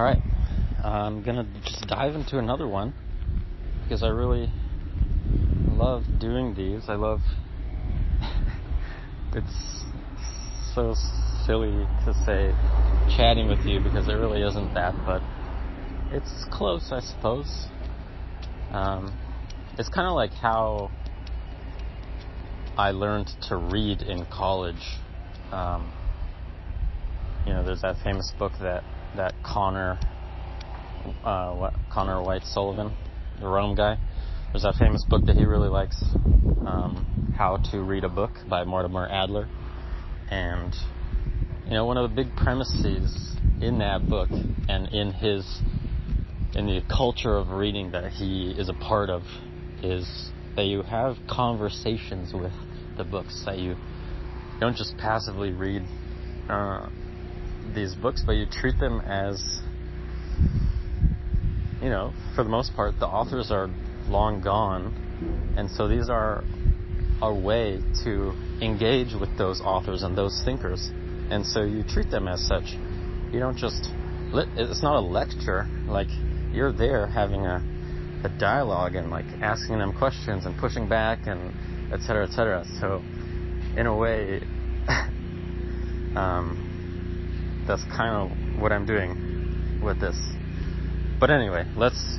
Alright, I'm gonna just dive into another one because I really love doing these. I love it's so silly to say chatting with you because it really isn't that, but it's close, I suppose. It's kind of like how I learned to read in college. There's that famous book that Connor White Sullivan, the Rome guy. There's that famous book that he really likes, How to Read a Book by Mortimer Adler. And one of the big premises in that book and in the culture of reading that he is a part of is that you have conversations with the books, that you don't just passively read these books, but you treat them as, for the most part, the authors are long gone, and so these are a way to engage with those authors and those thinkers, and so you treat them as such. You don't just, it's not a lecture, like you're there having a dialogue and like asking them questions and pushing back and et cetera, et cetera. So in a way, that's kind of what I'm doing with this. But anyway, let's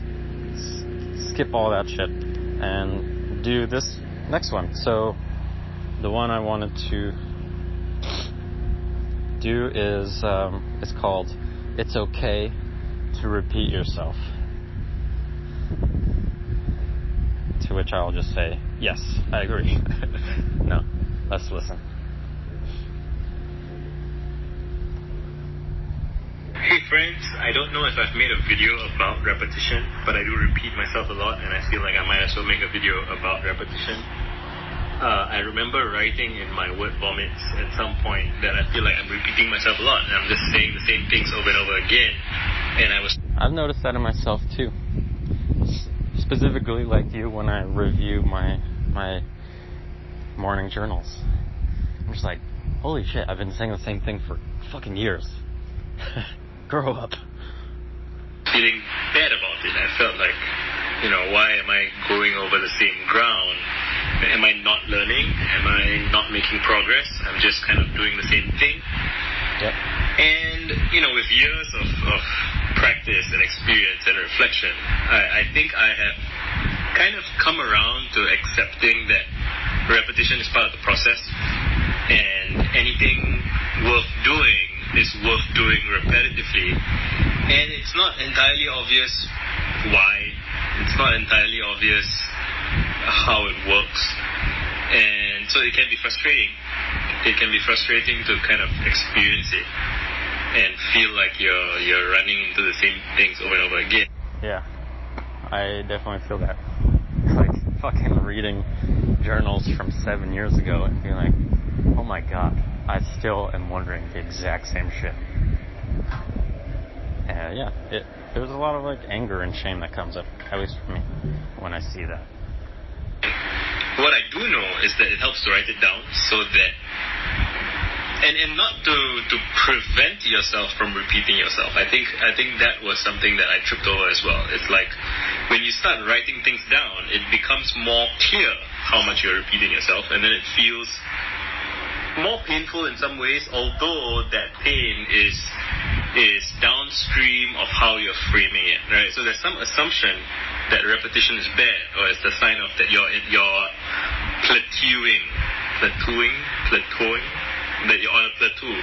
skip all that shit and do this next one. So the one I wanted to do is it's called It's Okay to Repeat Yourself. To which I'll just say, yes, I agree. No, let's listen. Hey friends, I don't know if I've made a video about repetition, but I do repeat myself a lot, and I feel like I might as well make a video about repetition. I remember writing in my word vomits at some point that I feel like I'm repeating myself a lot, and I'm just saying the same things over and over again. And I've noticed that in myself too. Specifically, like you, when I review my morning journals, I'm just like, holy shit, I've been saying the same thing for fucking years. Grow up. Feeling bad about it. I felt like, why am I going over the same ground? Am I not learning? Am I not making progress? I'm just kind of doing the same thing. Yep. And, with years of practice and experience and reflection, I think I have kind of come around to accepting that repetition is part of the process, and anything worth doing is worth doing repetitively. And it's not entirely obvious why. It's not entirely obvious how it works. And so it can be frustrating. It can be frustrating to kind of experience it and feel like you're running into the same things over and over again. Yeah, I definitely feel that. Like fucking reading journals from 7 years ago and being like, oh my god, I still am wondering the exact same shit. There's a lot of like anger and shame that comes up, at least for me, when I see that. What I do know is that it helps to write it down so that, and not to prevent yourself from repeating yourself. I think that was something that I tripped over as well. It's like when you start writing things down, it becomes more clear how much you're repeating yourself, and then it feels more painful in some ways, although that pain is downstream of how you're framing it, right? So there's some assumption that repetition is bad, or it's the sign of that you're plateauing, that you're on a plateau.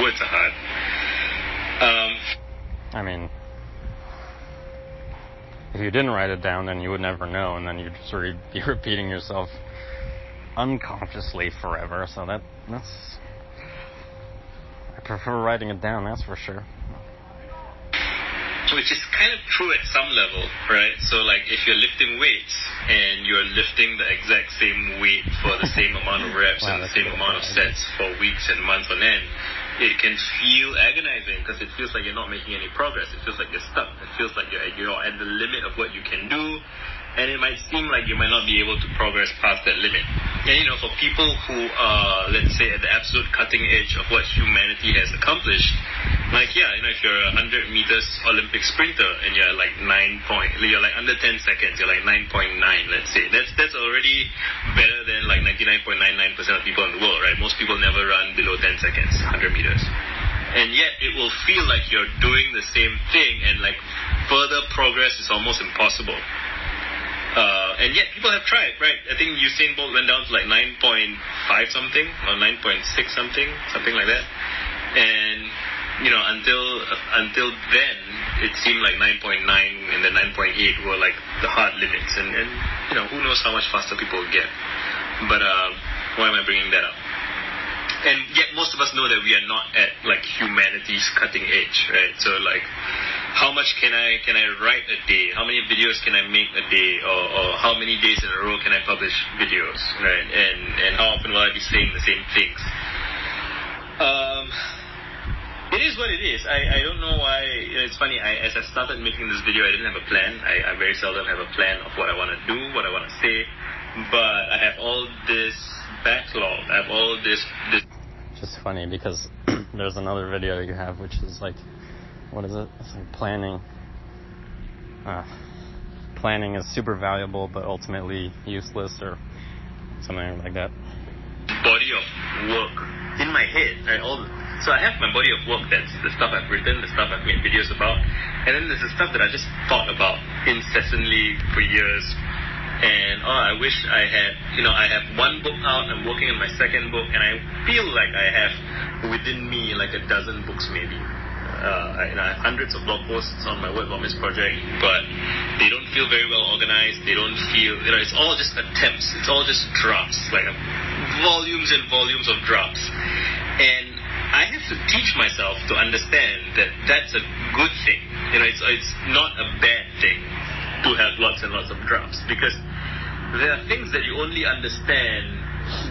Words are hard. I mean, if you didn't write it down, then you would never know, and then you'd just be repeating yourself unconsciously forever. So that's I prefer writing it down, that's for sure. Which is kind of true at some level, right? So like if you're lifting weights and you're lifting the exact same weight for the same amount of reps and the same amount of sets for weeks and months on end, it can feel agonizing because it feels like you're not making any progress. It feels like you're stuck. It feels like you're at the limit of what you can do, and it might seem like you might not be able to progress past that limit. And for people who are, let's say, at the absolute cutting edge of what humanity has accomplished, if you're a 100 meters Olympic sprinter and you're like you're like under 10 seconds, you're like 9.9, let's say. That's already better than like 99.99% of people in the world, right? Most people never run below 10 seconds, 100 meters. And yet it will feel like you're doing the same thing, and like further progress is almost impossible. And yet people have tried, right? I think Usain Bolt went down to like 9.5 something or 9.6 something like that. And until then, it seemed like 9.9 and then 9.8 were like the hard limits. And who knows how much faster people will get. But why am I bringing that up? And yet most of us know that we are not at like humanity's cutting edge, right? So like, how much can I write a day? How many videos can I make a day? Or how many days in a row can I publish videos, right? And how often will I be saying the same things? It is what it is. I don't know why. It's funny. As I started making this video, I didn't have a plan. I very seldom have a plan of what I want to do, what I want to say. But I have all this backlog. I have all this. Just funny because there's another video you have which is like, what is it? It's like planning. Planning is super valuable but ultimately useless or something like that. Body of work in my head, right? So I have my body of work, that's the stuff I've written, the stuff I've made videos about, and then there's the stuff that I just thought about incessantly for years. And I wish I had, I have one book out, I'm working on my second book, and I feel like I have within me like a dozen books maybe. I have hundreds of blog posts on my Word Vomits project, but they don't feel very well organized. They don't feel, it's all just attempts. It's all just drafts, like volumes and volumes of drafts. And I have to teach myself to understand that that's a good thing. It's not a bad thing to have lots and lots of drafts, because there are things that you only understand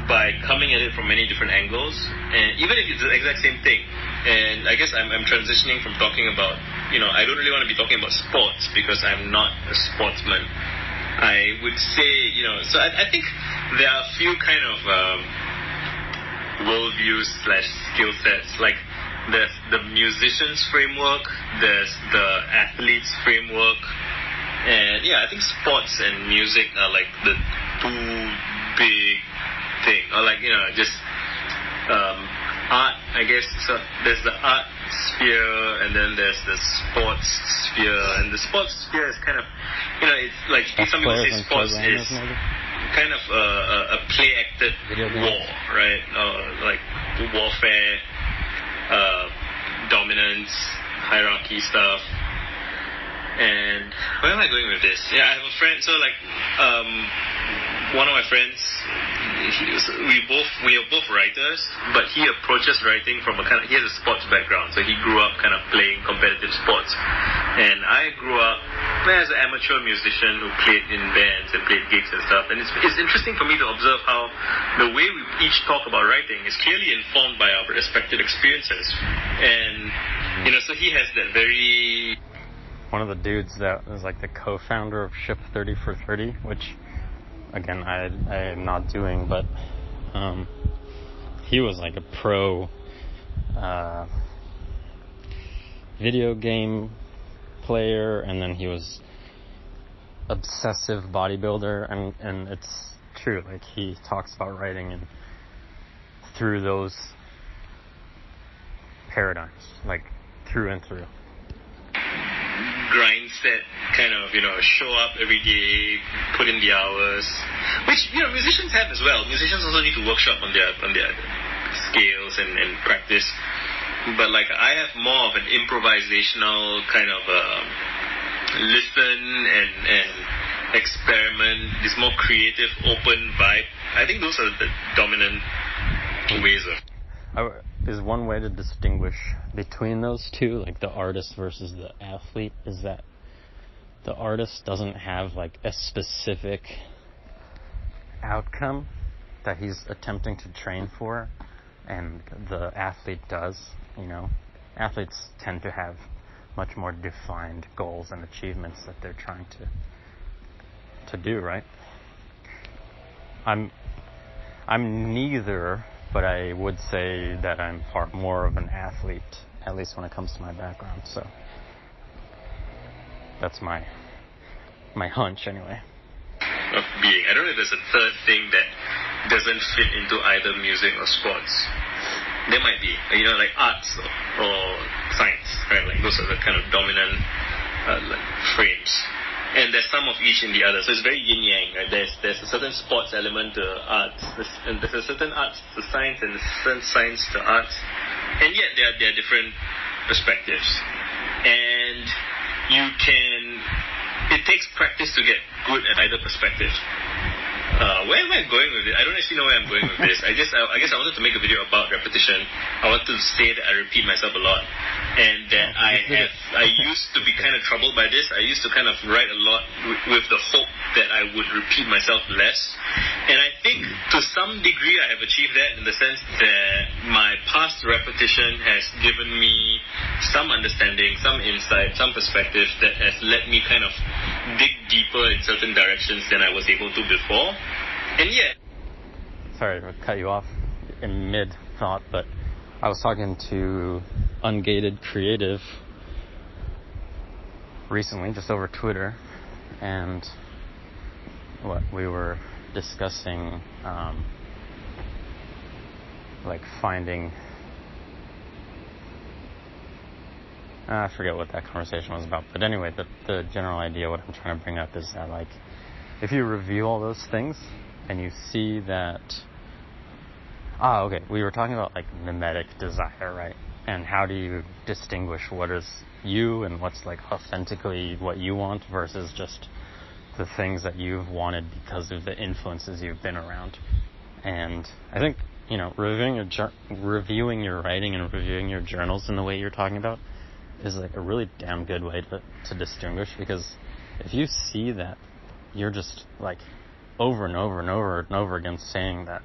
by coming at it from many different angles, and even if it's the exact same thing. And I guess I'm transitioning from talking about, I don't really want to be talking about sports because I'm not a sportsman. I would say, so I think there are a few kind of worldviews / skill sets. Like there's the musician's framework, there's the athlete's framework, and I think sports and music are like the two big things. Or like, just art, I guess. So there's the art sphere, and then there's the sports sphere. And the sports sphere is kind of, it's like some people say sports is kind of a play-acted war, right? Like warfare, dominance, hierarchy stuff. And where am I going with this? I have a friend. So like, one of my friends, we are both writers, but he approaches writing from he has a sports background, so he grew up kind of playing competitive sports. And I grew up as an amateur musician who played in bands and played gigs and stuff. And it's interesting for me to observe how the way we each talk about writing is clearly informed by our respective experiences. And, so he has that very... One of the dudes that is like the co-founder of Ship 30 for 30, which, again, I am not doing, but he was like a pro video game player, and then he was obsessive bodybuilder, and it's true, like he talks about writing and through those paradigms, like through and through. Grind set, kind of, show up every day, put in the hours, which, musicians have as well. Musicians also need to workshop on their scales and practice. But like, I have more of an improvisational kind of listen and experiment, this more creative, open vibe. I think those are the dominant ways of... Is one way to distinguish between those two, like the artist versus the athlete, is that the artist doesn't have like a specific outcome that he's attempting to train for, and the athlete does, Athletes tend to have much more defined goals and achievements that they're trying to do, right? I'm neither, but I would say that I'm far more of an athlete, at least when it comes to my background. So that's my hunch, anyway. Of being. I don't know if there's a third thing that doesn't fit into either music or sports. There might be, like arts or science, right? Like those are the kind of dominant frames. And there's some of each in the other. So it's very yin-yang, right? There's a certain sports element to arts, and there's a certain arts to science, and there's a certain science to arts. And yet there are different perspectives. And it takes practice to get good at either perspective. Where am I going with it? I don't actually know where I'm going with this. I guess I wanted to make a video about repetition. I wanted to say that I repeat myself a lot, and that I used to be kind of troubled by this. I used to kind of write a lot with the hope that I would repeat myself less. And I think to some degree I have achieved that, in the sense that my past repetition has given me some understanding, some insight, some perspective that has let me kind of dig deeper in certain directions than I was able to before. And yet... Sorry to cut you off in mid-thought, but I was talking to Ungated Creative recently, just over Twitter, and we were discussing finding... I forget what that conversation was about, but anyway, the general idea, what I'm trying to bring up is that, if you review all those things and you see that... we were talking about, mimetic desire, right? And how do you distinguish what is you and what's, authentically what you want versus just the things that you've wanted because of the influences you've been around. And I think, reviewing your writing and reviewing your journals in the way you're talking about is, a really damn good way to distinguish, because if you see that you're just, over and over and over and over again saying that,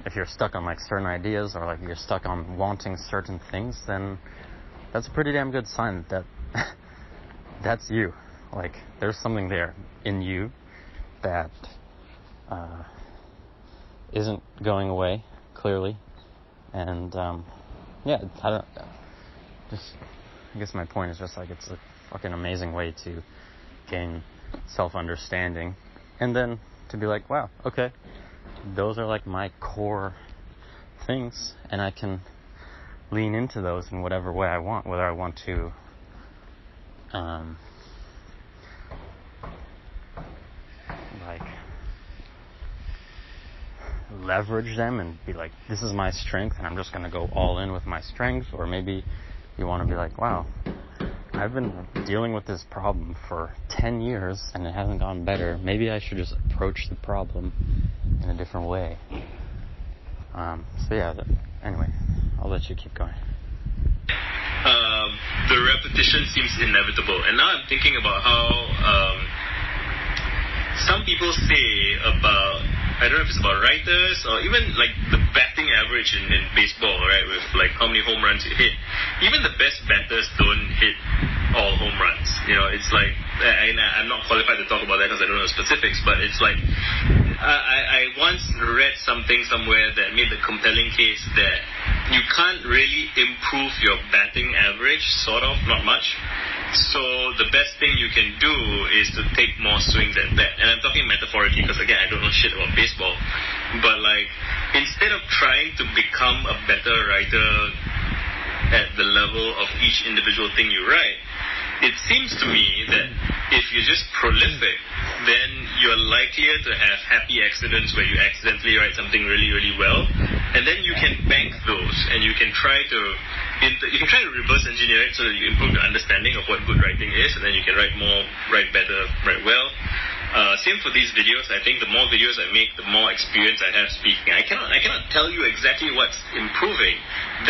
if you're stuck on, certain ideas, or, you're stuck on wanting certain things, then that's a pretty damn good sign that that's you. There's something there in you that isn't going away, clearly. And, I guess my point is just, it's a fucking amazing way to gain self-understanding. And then to be wow, okay, those are, my core things, and I can lean into those in whatever way I want, whether I want to leverage them and be this is my strength and I'm just going to go all in with my strength, or maybe you want to be wow, I've been dealing with this problem for 10 years and it hasn't gotten better. Maybe I should just approach the problem in a different way. Anyway, I'll let you keep going. The repetition seems inevitable, and now I'm thinking about how some people say about, I don't know if it's about writers or even the batting average in baseball, right, with how many home runs you hit. Even the best batters don't hit all home runs. It's I'm not qualified to talk about that because I don't know the specifics, but it's I once read something somewhere that made the compelling case that you can't really improve your batting average, sort of, not much. So the best thing you can do is to take more swings at bat. And I'm talking metaphorically because, again, I don't know shit about baseball. But, instead of trying to become a better writer at the level of each individual thing you write, it seems to me that if you're just prolific, then you're likelier to have happy accidents where you accidentally write something really, really well, and then you can bank those, and you can try to reverse engineer it so that you improve your understanding of what good writing is, and then you can write more, write better, write well. Same for these videos. I think the more videos I make, the more experience I have speaking. I cannot tell you exactly what's improving.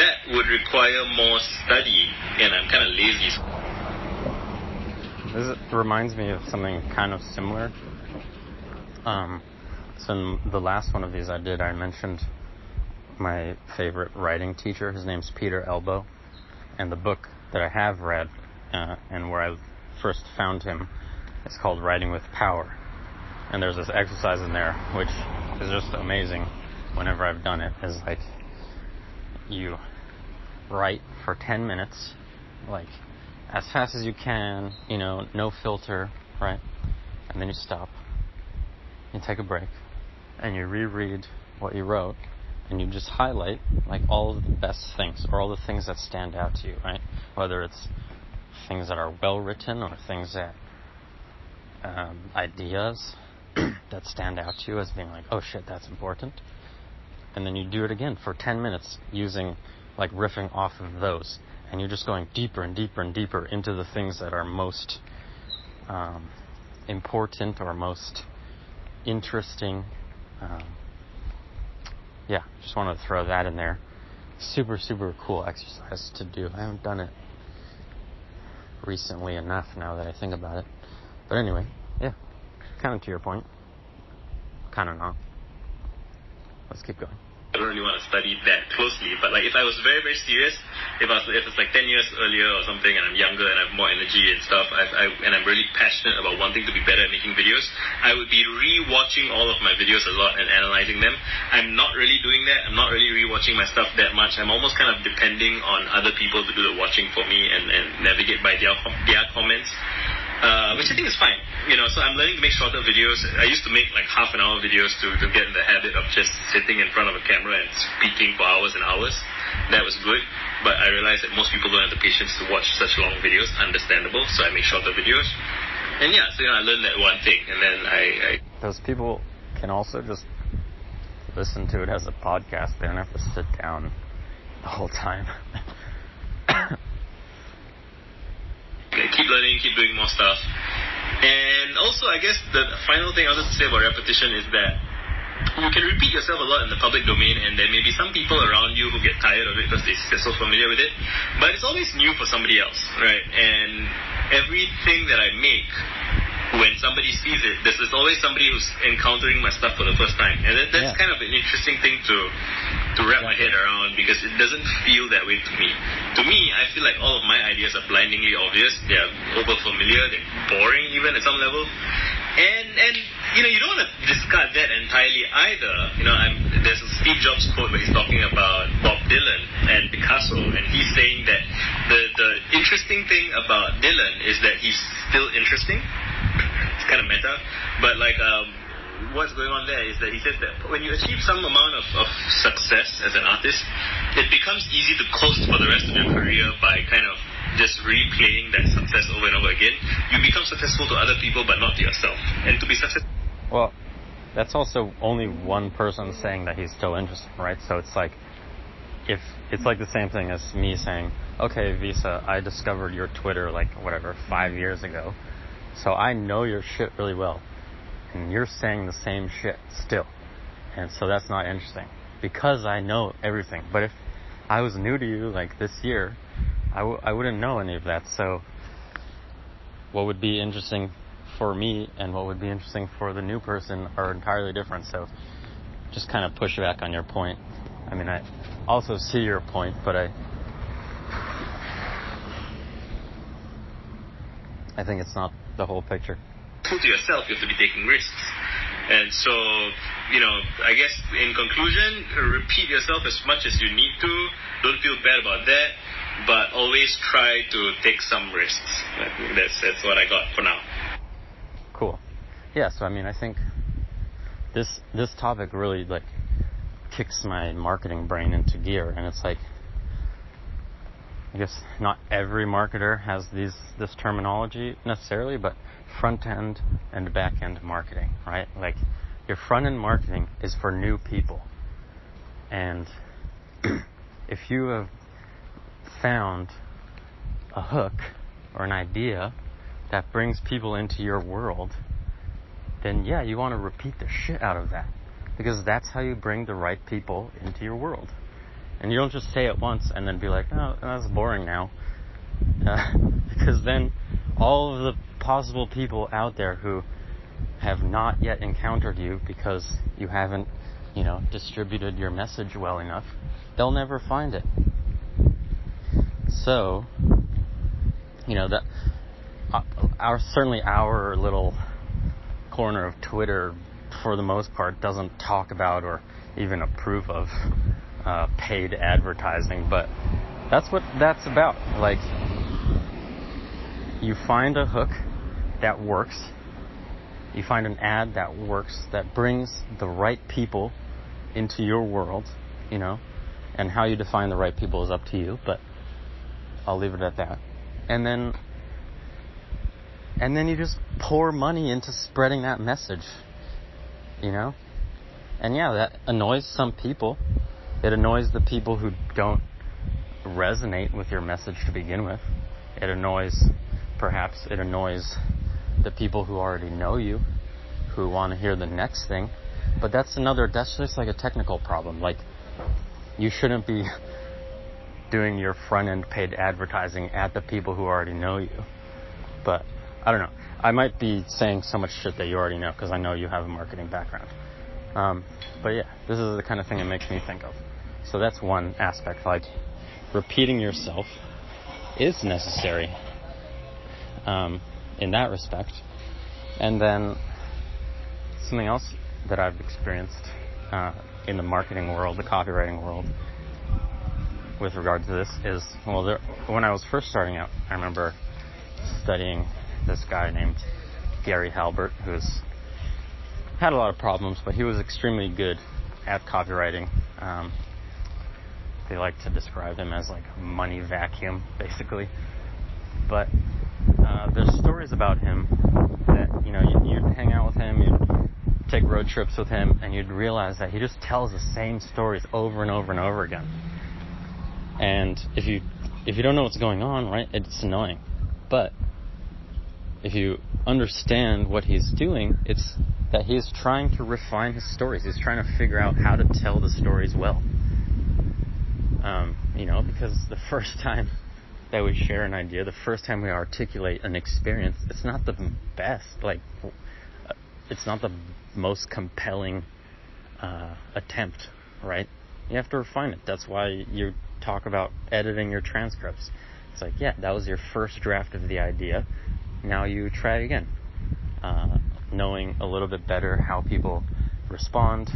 That would require more study, and I'm kind of lazy. This reminds me of something kind of similar. So in the last one of these I mentioned my favorite writing teacher. His name's Peter Elbow. And the book that I have read, and where I first found him, It's called Writing with Power. And there's this exercise in there, which is just amazing whenever I've done it, is like you write for 10 minutes, like as fast as you can, no filter, right? And then you stop, you take a break, and you reread what you wrote, and you just highlight like all of the best things, or all the things that stand out to you, right? Whether it's things that are well written, or things that ideas that stand out to you as being like, oh shit, that's important. And then you do it again for 10 minutes using, like, riffing off of those. And you're just going deeper and deeper and deeper into the things that are most important or most interesting. Just wanted to throw that in there. Super, super cool exercise to do. I haven't done it recently enough now that I think about it. But anyway, kind of to your point. Kind of not. Let's keep going. I don't really want to study that closely, but like if I was very, very serious, if it's like 10 years earlier or something, and I'm younger and I have more energy and stuff, and I'm really passionate about wanting to be better at making videos, I would be re-watching all of my videos a lot and analyzing them. I'm not really doing that. I'm not really re-watching my stuff that much. I'm almost kind of depending on other people to do the watching for me and navigate by their comments. Which I think is fine, so I'm learning to make shorter videos. I used to make like half-an-hour videos to get in the habit of just sitting in front of a camera and speaking for hours and hours. That was good, but I realized that most people don't have the patience to watch such long videos, understandable, so I make shorter videos. And I learned that one thing, and then I... Those people can also just listen to it as a podcast. They don't have to sit down the whole time. Keep learning, keep doing more stuff. And also, I guess the final thing I wanted to say about repetition is that you can repeat yourself a lot in the public domain, and there may be some people around you who get tired of it because they're so familiar with it. But it's always new for somebody else, right? And everything that I make, when somebody sees it, there's always somebody who's encountering my stuff for the first time. And that's kind of an interesting thing to wrap my head around, because it doesn't feel that way to me. To me, I feel like all of my ideas are blindingly obvious. They're over-familiar. They're boring even at some level. And you don't want to discard that entirely either. There's a Steve Jobs quote where he's talking about Bob Dylan and Picasso, and he's saying that the interesting thing about Dylan is that he's still interesting. It's kind of meta, but what's going on there is that he says that when you achieve some amount of success as an artist, it becomes easy to coast for the rest of your career by kind of just replaying that success over and over again. You become successful to other people, but not to yourself. And to be successful... Well, that's also only one person saying that he's still interested, right? So it's like, if it's like the same thing as me saying, okay, Visa, I discovered your Twitter 5 years ago. So I know your shit really well, and you're saying the same shit still, and so that's not interesting, because I know everything. But if I was new to you this year, I wouldn't know any of that. So what would be interesting for me and what would be interesting for the new person are entirely different. So just kind of push back on your point. I mean, I also see your point, but I think it's not the whole picture. To yourself, you have to be taking risks. And so, I guess in conclusion, repeat yourself as much as you need to. Don't feel bad about that, but always try to take some risks. I think that's what I got for now. Cool. Yeah, so I think this topic really kicks my marketing brain into gear, and it's I guess not every marketer has this terminology necessarily, but front-end and back-end marketing, right? Your front-end marketing is for new people. And if you have found a hook or an idea that brings people into your world, then you want to repeat the shit out of that, because that's how you bring the right people into your world. And you don't just say it once and then be like, oh, that's boring now. Because then all of the possible people out there who have not yet encountered you because you haven't, distributed your message well enough, they'll never find it. So, that certainly our little corner of Twitter, for the most part, doesn't talk about or even approve of paid advertising, but that's what that's about. Like, you find a hook that works, you find an ad that works, that brings the right people into your world, you know, and how you define the right people is up to you, but I'll leave it at that. And then you just pour money into spreading that message, you know? And yeah, that annoys some people. It annoys the people who don't resonate with your message to begin with. It annoys the people who already know you, who want to hear the next thing. But that's just like a technical problem. Like, you shouldn't be doing your front-end paid advertising at the people who already know you. But I don't know. I might be saying so much shit that you already know because I know you have a marketing background. But yeah, this is the kind of thing it makes me think of. So that's one aspect. Like, repeating yourself is necessary in that respect. And then something else that I've experienced in the marketing world, the copywriting world, with regard to this is, when I was first starting out, I remember studying this guy named Gary Halbert, who's had a lot of problems, but he was extremely good at copywriting. They like to describe him as like a money vacuum, basically. But there's stories about him that, you know, you'd hang out with him, you'd take road trips with him, and you'd realize that he just tells the same stories over and over and over again. And if you don't know what's going on, right, it's annoying. But if you understand what he's doing, it's that he's trying to refine his stories. He's trying to figure out how to tell the stories well. You know, because the first time that we share an idea, the first time we articulate an experience, it's not the best. Like, it's not the most compelling attempt, right? You have to refine it. That's why you talk about editing your transcripts. It's like, yeah, that was your first draft of the idea. Now you try it again. Knowing a little bit better how people respond,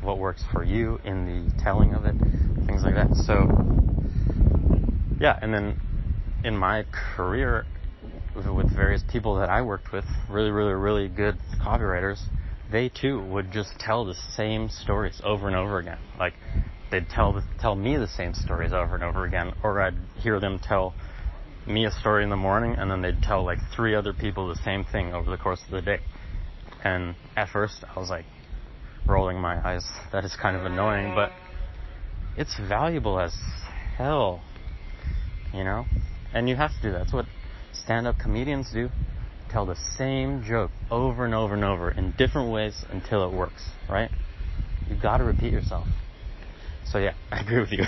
what works for you in the telling of it, things like that. So, yeah, and then in my career with various people that I worked with, really, really, really good copywriters, they too would just tell the same stories over and over again. Like, they'd tell me the same stories over and over again, or I'd hear them tell me a story in the morning, and then they'd tell like 3 other people the same thing over the course of the day. And at first I was like rolling my eyes, that is kind of annoying, but it's valuable as hell, you know? And you have to do that. That's what stand-up comedians do. Tell the same joke over and over and over in different ways until it works, right? You gotta repeat yourself. So yeah, I agree with you.